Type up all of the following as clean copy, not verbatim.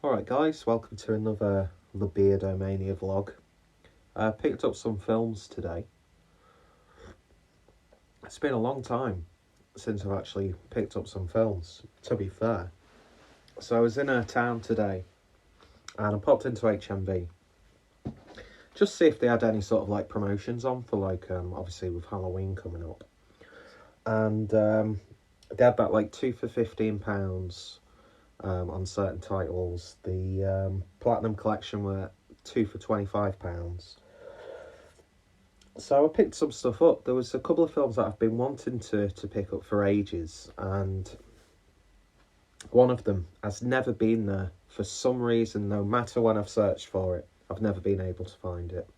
Alright guys, welcome to another Labierdomania vlog. I picked up some films today. It's been a long time since I've actually picked up some films, to be fair. So I was in a town today and I popped into HMV. Just to see if they had any sort of like promotions on for like, obviously with Halloween coming up. And they had that like 2 for £15. On certain titles. The Platinum Collection were 2 for £25. So I picked some stuff up. There was a couple of films that I've been wanting to pick up for ages, and one of them has never been there for some reason. No matter when I've searched for it, I've never been able to find it.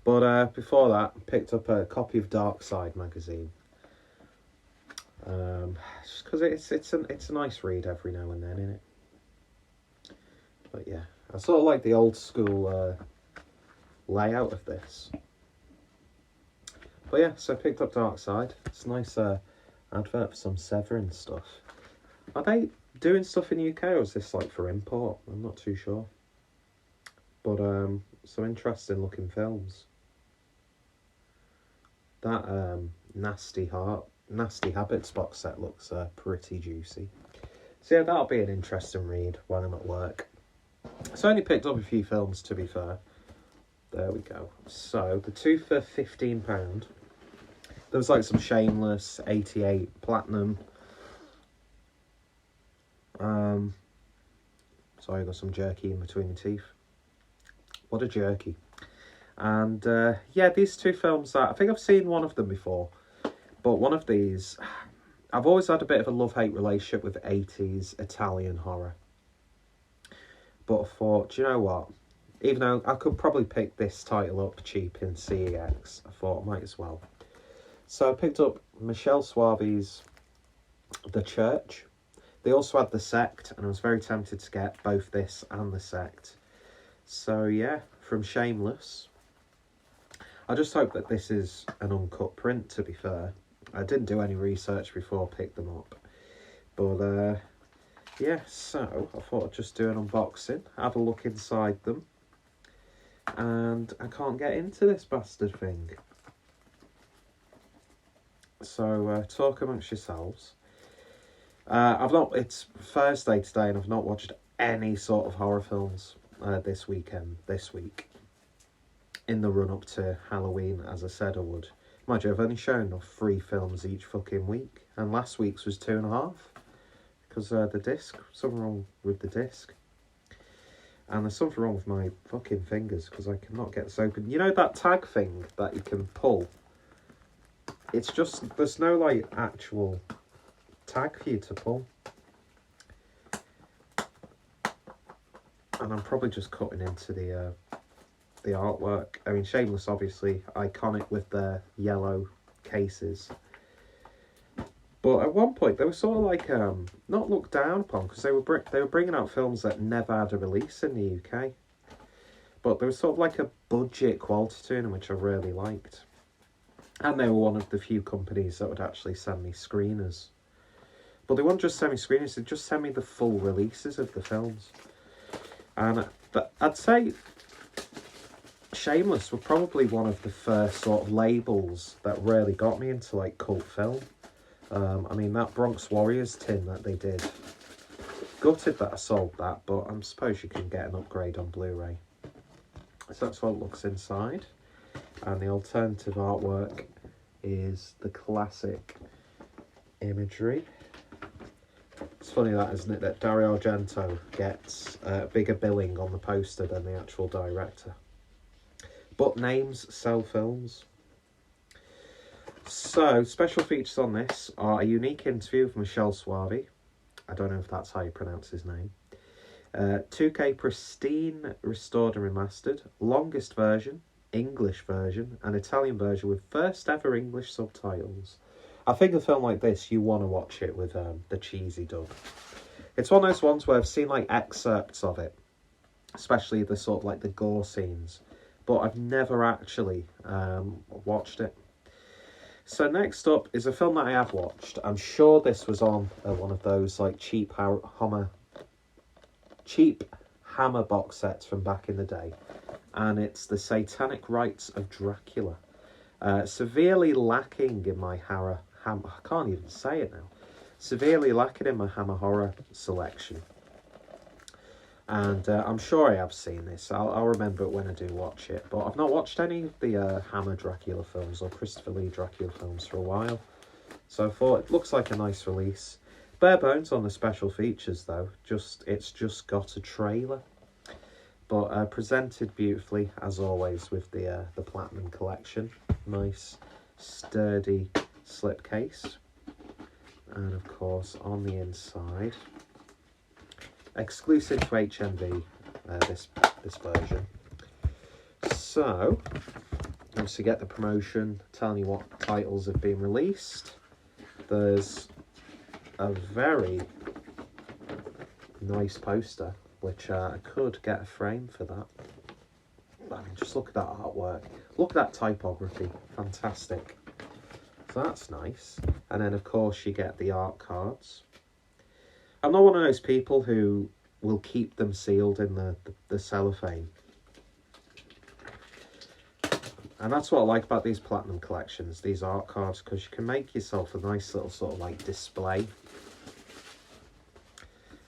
But before that, I picked up a copy of Dark Side magazine. Just because it's a nice read every now and then, innit? But yeah, I sort of like the old school layout of this. But yeah, so I picked up Dark Side. It's a nice advert for some Severin stuff. Are they doing stuff in the UK, or is this like for import? I'm not too sure. But some interesting looking films. That Nasty Habits box set looks pretty juicy. So yeah, that'll be an interesting read when I'm at work. So I only picked up a few films, to be fair. There we go. So the 2 for £15. There was like some Shameless, 88, Platinum. Sorry, I got some jerky in between the teeth. What a jerky. And yeah, these two films, I think I've seen one of them before. But one of these, I've always had a bit of a love-hate relationship with 80s Italian horror. But I thought, do you know what? Even though I could probably pick this title up cheap in CEX, I thought I might as well. So I picked up Michelle Suave's The Church. They also had The Sect, and I was very tempted to get both this and The Sect. So yeah, from Shameless. I just hope that this is an uncut print, to be fair. I didn't do any research before I picked them up. But yeah, so I thought I'd just do an unboxing, have a look inside them. And I can't get into this bastard thing. So talk amongst yourselves. It's Thursday today and I've not watched any sort of horror films this week. In the run up to Halloween, as I said I would. Mind you, I've only shown off 3 films each fucking week. And last week's was 2.5. Because the disc, something wrong with the disc. And there's something wrong with my fucking fingers because I cannot get this open. You know that tag thing that you can pull? It's just, there's no like actual tag for you to pull. And I'm probably just cutting into the artwork. I mean, Shameless, obviously, iconic with their yellow cases. But at one point, they were sort of like, not looked down upon, because they were bringing out films that never had a release in the UK. But there was sort of like a budget quality to them, which I really liked. And they were one of the few companies that would actually send me screeners. But they wouldn't just send me screeners, they'd just send me the full releases of the films. And I'd say Shameless were probably one of the first sort of labels that really got me into like cult film. I mean, that Bronx Warriors tin that they did, gutted that I sold that, but I suppose you can get an upgrade on Blu-ray. So that's what it looks inside. And the alternative artwork is the classic imagery. It's funny that, isn't it, that Dario Argento gets bigger billing on the poster than the actual director. But names sell films. So, special features on this are a unique interview with Michelle Suave. I don't know if that's how you pronounce his name. 2K pristine, restored and remastered. Longest version, English version, and Italian version with first ever English subtitles. I think a film like this, you want to watch it with the cheesy dub. It's one of those ones where I've seen like excerpts of it, especially the sort of like the gore scenes, but I've never actually watched it. So next up is a film that I have watched. I'm sure this was on one of those like cheap horror cheap Hammer box sets from back in the day, and it's the Satanic Rites of Dracula. Severely lacking in my I can't even say it now. Severely lacking in my Hammer horror selection. And I'm sure I have seen this. I'll remember it when I do watch it. But I've not watched any of the Hammer Dracula films or Christopher Lee Dracula films for a while. So I thought it looks like a nice release. Bare bones on the special features though. It's just got a trailer. But presented beautifully as always with the Platinum Collection. Nice sturdy slipcase. And of course on the inside, exclusive to HMV, this version. So, obviously get the promotion telling you what titles have been released. There's a very nice poster, which I could get a frame for that. I mean, just look at that artwork. Look at that typography. Fantastic. So that's nice. And then, of course, you get the art cards. I'm not one of those people who will keep them sealed in the cellophane. And that's what I like about these Platinum collections, these art cards, because you can make yourself a nice little sort of like display.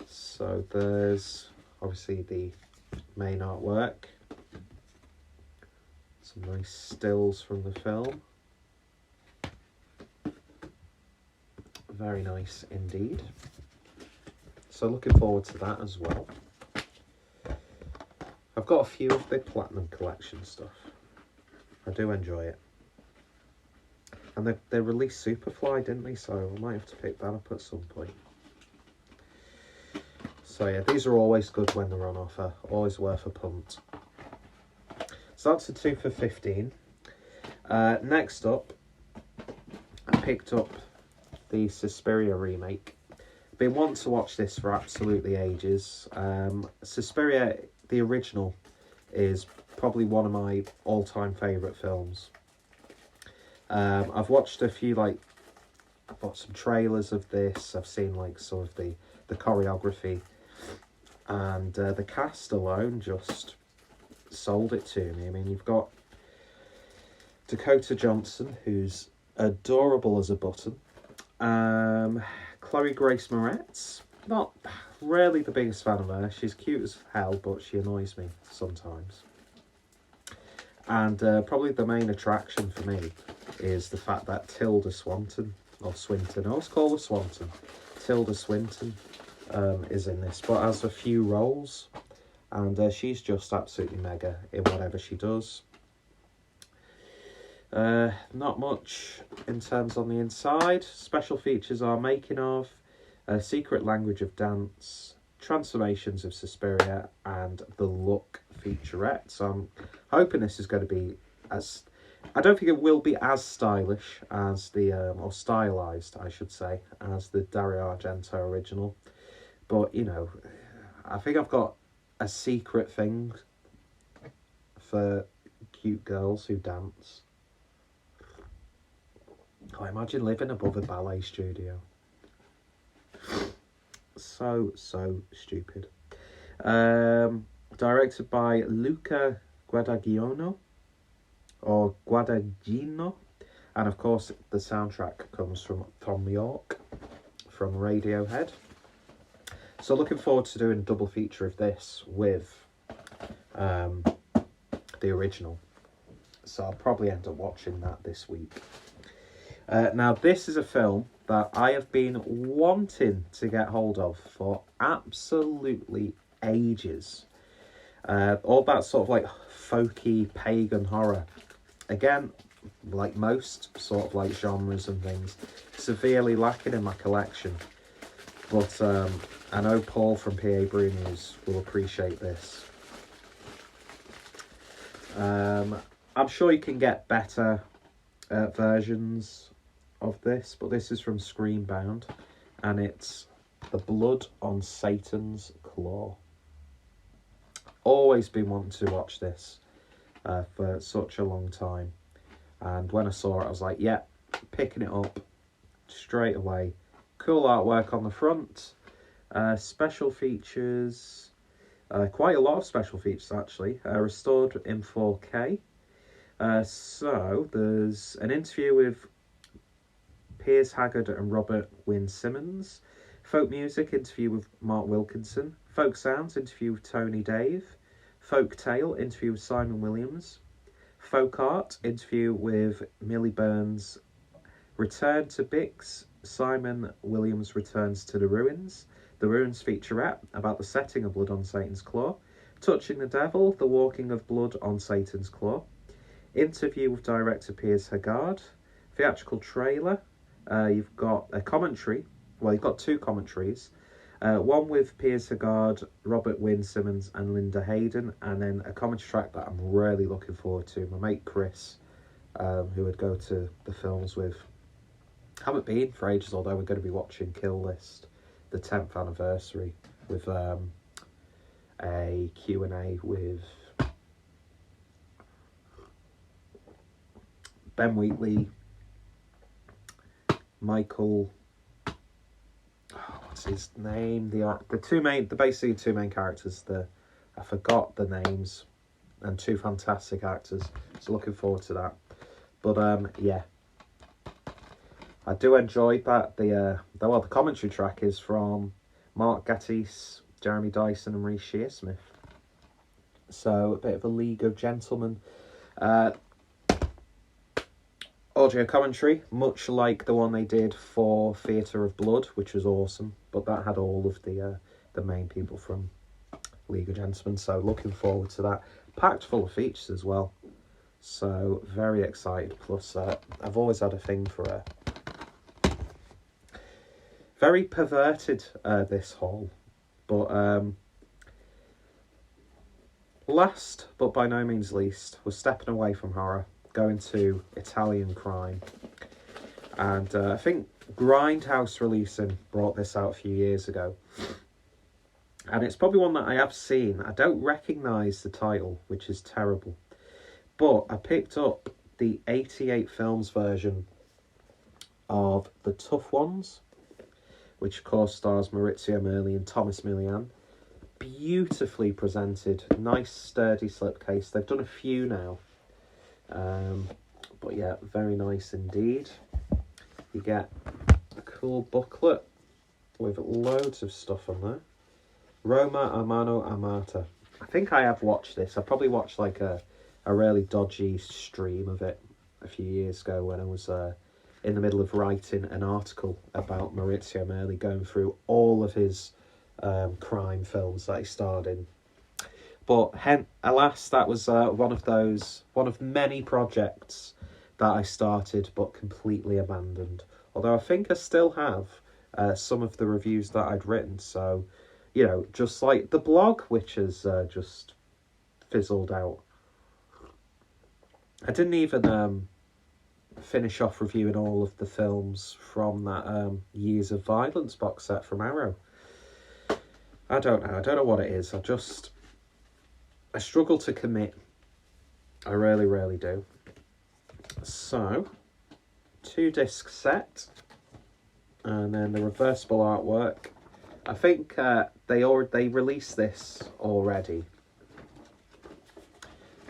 So there's obviously the main artwork. Some nice stills from the film. Very nice indeed. So looking forward to that as well. I've got a few of the Platinum collection stuff. I do enjoy it. And they released Superfly, didn't they? So I might have to pick that up at some point. So yeah, these are always good when they're on offer. Always worth a punt. So that's a 2 for $15. Next up, I picked up the Suspiria remake. Been wanting to watch this for absolutely ages. Suspiria, the original, is probably one of my all-time favourite films. I've watched a few, I've got some trailers of this. I've seen some of the choreography, and the cast alone just sold it to me. I mean, you've got Dakota Johnson, who's adorable as a button. Chloe Grace Moretz, not really the biggest fan of her. She's cute as hell, but she annoys me sometimes. And probably the main attraction for me is the fact that Tilda Swinton, or Swinton, I always call her Swanton, Tilda Swinton is in this, but has a few roles, and she's just absolutely mega in whatever she does. Not much in terms on the inside. Special features are making of, secret language of dance, transformations of Suspiria, and the look featurette. So I'm hoping this is going to be as, I don't think it will be as stylish as the, or stylized, I should say, as the Dario Argento original. But, you know, I think I've got a secret thing for cute girls who dance. I imagine living above a ballet studio. So stupid. Directed by Luca Guadagnino, or Guadagnino, and of course the soundtrack comes from Thom Yorke from Radiohead. So looking forward to doing a double feature of this with the original. So I'll probably end up watching that this week. Now, this is a film that I have been wanting to get hold of for absolutely ages. All that sort of folky pagan horror. Again, like most sort of genres and things, severely lacking in my collection. But I know Paul from PA Brew News will appreciate this. I'm sure you can get better versions of this, but this is from Screenbound, and it's The Blood on Satan's Claw. Always been wanting to watch this for such a long time, and when I saw it I was like, yeah, picking it up straight away. Cool artwork on the front, special features, Quite a lot of special features actually, restored in 4K. So there's an interview with Piers Haggard and Robert Wynne Simmons. Folk music interview with Mark Wilkinson. Folk sounds interview with Tony Dave. Folk tale interview with Simon Williams. Folk art interview with Millie Burns. Return to Bix. Simon Williams returns to the ruins. The Ruins featurette about the setting of Blood on Satan's Claw. Touching the Devil, the walking of blood on Satan's Claw. Interview with director Piers Haggard. Theatrical trailer. You've got a commentary. Well, you've got two commentaries. One with Piers Haggard, Robert Wynne Simmons and Linda Hayden. And then a commentary track that I'm really looking forward to. My mate Chris, who would go to the films with. Haven't been for ages, although we're going to be watching Kill List, the 10th anniversary, with a Q&A with Ben Wheatley, Michael, what's his name? Basically two main characters. I forgot the names, and two fantastic actors. So looking forward to that. But yeah, I do enjoy that. The commentary track is from Mark Gatiss, Jeremy Dyson, and Reece Shearsmith. So a bit of a League of Gentlemen. Audio commentary, much like the one they did for Theatre of Blood, which was awesome, but that had all of the main people from League of Gentlemen, so looking forward to that. Packed full of features as well, so very excited. Plus, I've always had a thing for a very perverted this haul, but last but by no means least, we're stepping away from horror, going to Italian crime. And I think Grindhouse Releasing brought this out a few years ago. And it's probably one that I have seen. I don't recognise the title, which is terrible. But I picked up the 88 Films version of The Tough Ones, which of course stars Maurizio Merli and Thomas Milian. Beautifully presented, nice sturdy slipcase. They've done a few now. But yeah, very nice indeed. You get a cool booklet with loads of stuff on there. Roma a mano amata. I think I have watched this. I probably watched like a really dodgy stream of it a few years ago when I was in the middle of writing an article about Maurizio Merli, going through all of his crime films that he starred in. But alas, that was one of many projects that I started but completely abandoned. Although I think I still have some of the reviews that I'd written. So, you know, just like the blog, which has just fizzled out. I didn't even finish off reviewing all of the films from that Years of Violence box set from Arrow. I don't know what it is. I struggle to commit. I really, really do. So, 2-disc set, and then the reversible artwork. I think they released this already,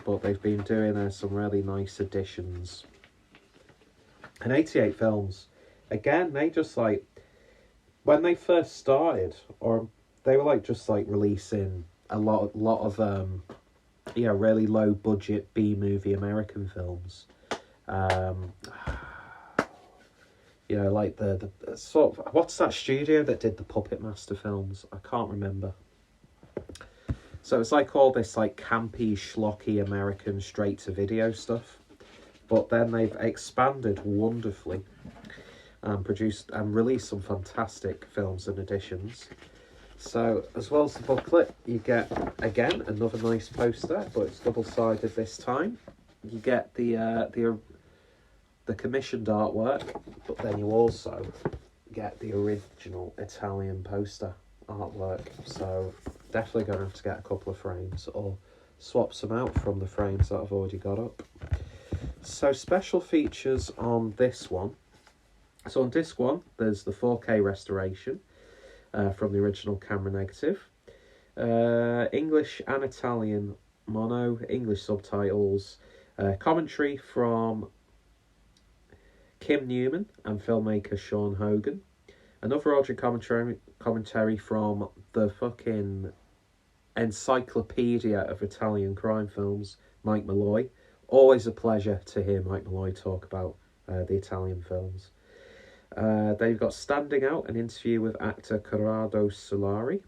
but they've been doing some really nice additions. And 88 Films, again, they just like, when they first started, or they were like just like releasing a lot of really low budget B-movie American films. Like the sort of, what's that studio that did the Puppet Master films? I can't remember. So it's like all this like campy, schlocky American straight to video stuff. But then they've expanded wonderfully and produced and released some fantastic films and editions. So, as well as the booklet, you get, again, another nice poster, but it's double-sided this time. You get the commissioned artwork, but then you also get the original Italian poster artwork. So, definitely going to have to get a couple of frames or swap some out from the frames that I've already got up. So, special features on this one. So, on disc 1, there's the 4K restoration. From the original camera negative. English and Italian mono, English subtitles, commentary from Kim Newman and filmmaker Sean Hogan. Another audio commentary from the fucking encyclopedia of Italian crime films, Mike Malloy. Always a pleasure to hear Mike Malloy talk about the Italian films. They've got Standing Out, an interview with actor Corrado Solari.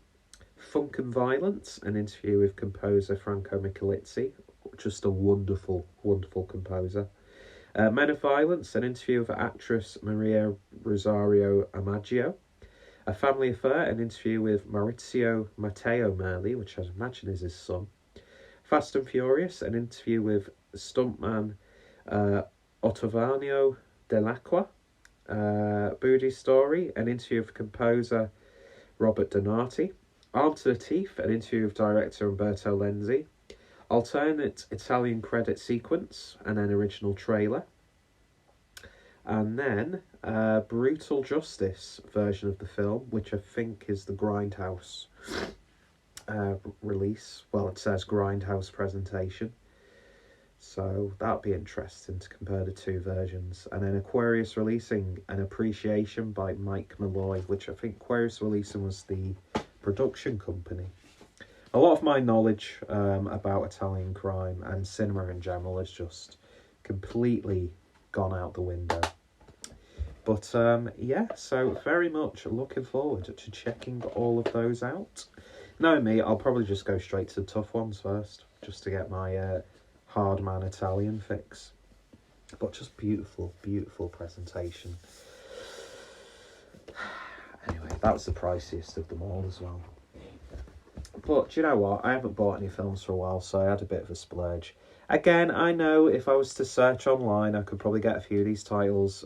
Funk and Violence, an interview with composer Franco Michalizzi. Just a wonderful, wonderful composer. Men of Violence, an interview with actress Maria Rosario Amaggio. A Family Affair, an interview with Maurizio Matteo Merli, which I imagine is his son. Fast and Furious, an interview with stuntman Ottaviano Dell'Acqua. Booty Story, an interview with composer Robert Donati. Armed to the Teeth, an interview with director Umberto Lenzi. Alternate Italian credit sequence, and an original trailer. And then Brutal Justice version of the film, which I think is the Grindhouse release. Well, it says Grindhouse presentation. So that'll be interesting to compare the two versions. And then Aquarius releasing an appreciation by Mike Malloy, which I think Aquarius releasing was the production company. A lot of my knowledge about Italian crime and cinema in general has just completely gone out the window. But yeah, so very much looking forward to checking all of those out. Knowing me, I'll probably just go straight to the tough ones first, just to get my hard man Italian fix. But just beautiful, beautiful presentation. Anyway, that was the priciest of them all as well. But you know what? I haven't bought any films for a while, so I had a bit of a splurge. Again, I know if I was to search online, I could probably get a few of these titles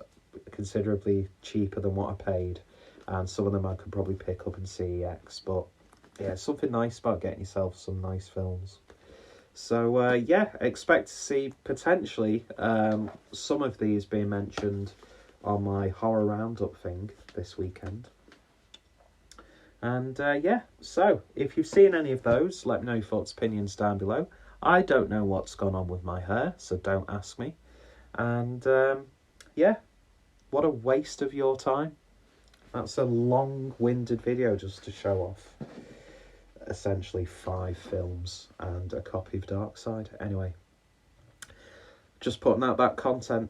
considerably cheaper than what I paid. And some of them I could probably pick up in CEX. But yeah, something nice about getting yourself some nice films. So yeah, expect to see potentially some of these being mentioned on my horror roundup thing this weekend. And yeah, so if you've seen any of those, let me know your thoughts, opinions down below. I don't know what's gone on with my hair, so don't ask me. And yeah, what a waste of your time. That's a long-winded video just to show off essentially 5 films and a copy of Darkside. Anyway, just putting out that content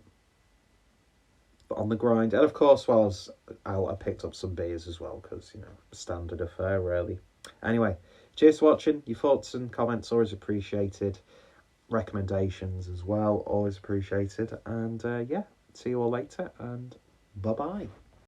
on the grind. And of course, while I was out, I picked up some beers as well, because, you know, standard affair, really. Anyway, cheers for watching. Your thoughts and comments always appreciated. Recommendations as well, always appreciated. And yeah, see you all later, and bye-bye.